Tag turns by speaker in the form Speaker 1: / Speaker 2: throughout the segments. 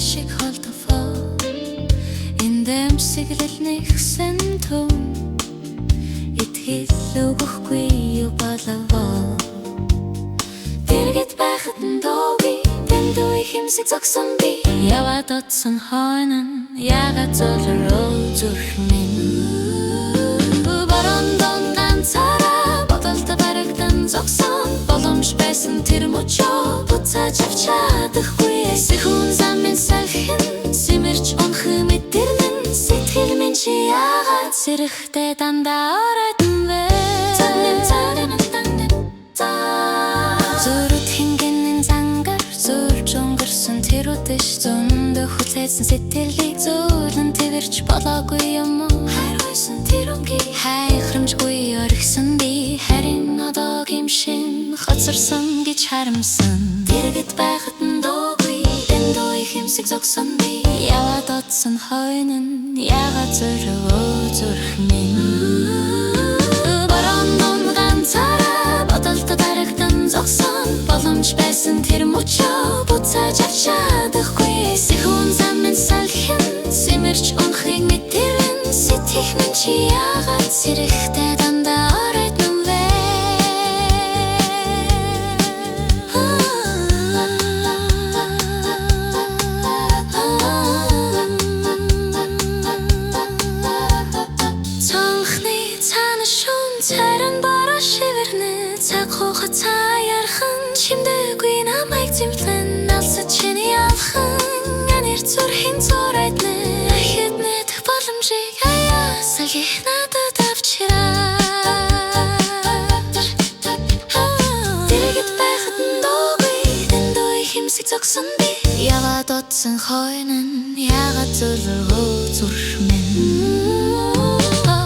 Speaker 1: шиг холдовоо эндэмсэглэл нэгсэн түн итгэл өгөхгүй юу болов дэргэд байхад дооги дэндүү хэмсэг зогсон би яваад утсан хойно яагаад золроо зүрхмэн барандон ганцаараа бодолтой барагдан зогсон боломж байсан тэр мөчөө буцааж авч чадахгүй сэхүүн замын салхин симэрч унах мэдэрнэ сэтгэл минь чи яагаад сэрэхтэй дандаа оройдон вэ зүрх хингэнэн зангар зүрж өнгөрсөн тэр үдэш зөндөө хүлээсэн сэтгэлийг зөөлөн тэрч болоогүй юм уу хайрсан тэр өнгийг хайхрамжгүй орхисон би харин одоо гимшин хоцорсон гэж харамсан дэргэд байхад доогүй дэндүү хэмсэг зогсон би яваад утсан хойно яагаад зөрөө зүрхмэн барандон ганцаараа бодолтой дарагдан зогсон боломж байсан тэр мөчөө буцааж авч чадахгүй сэхүүн замын салхин симэрч унахыг мэдэрэн сэтгэх минь чи яагаад сэрэхтэй дандаа оройдон вэ цонхны цаана шүүн царин бороо шивэрнэ цаг хуха цаярхан чимдэггүй намайг зэмлэн алсад чиний алхан анир зүрхийн зурайднэ ахид мэдэх боломжийг салгих надад авчираач дэргэд байхад доогүй дэндүү хэмсэг зогсон би яваад утсан хойно яагаад зөрөө зүрхмэн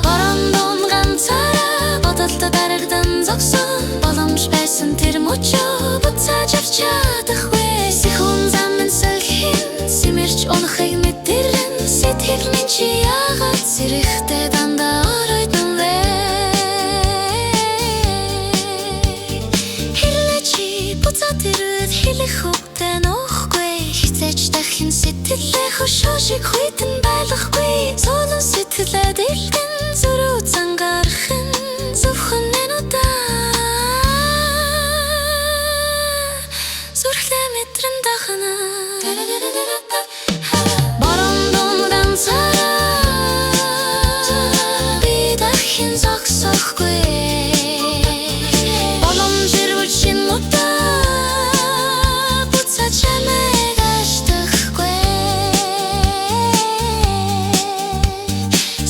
Speaker 1: барандон ганцаараа бодолтой дарагдан зогсон боломж байсан тэр мөчөө буцааж авч чадахгүй сэхүүн замын салхин симэрч унахыг мэдэрэн сэтгэл минь чи яагаад сэрэхтэй дандаа оройдон вэ хэлээ чи буцаад ирээд хэлэх хөвгтэй нөхгүй хизээч дахин сэтгэлээ хөшөө шиг хүйтэн байлахгүй зөөлөн сэтгэлээ дэлгэн зүрүү зангарахын зөвхөн энэ удаа зүрхлээ мэдрэн дахна барандон ганцаараа би дахин зогсохгүй боломж ирвэл шинэ удаа буцааж чамайг аштахгүй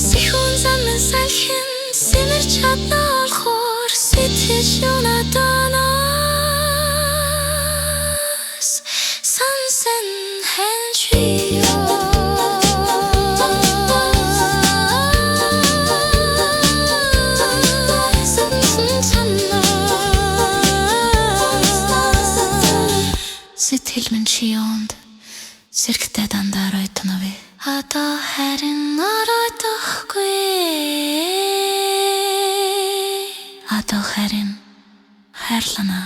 Speaker 1: сэхүүн замын салхин симэрч чадна олохоор сэтгэж юунадоноос сонсон хэнчиё сэтгэл минь чи юунд зэрэгтэй дандаа оройдон вэ одоо харин оройдохгүй одоо харин хайрлана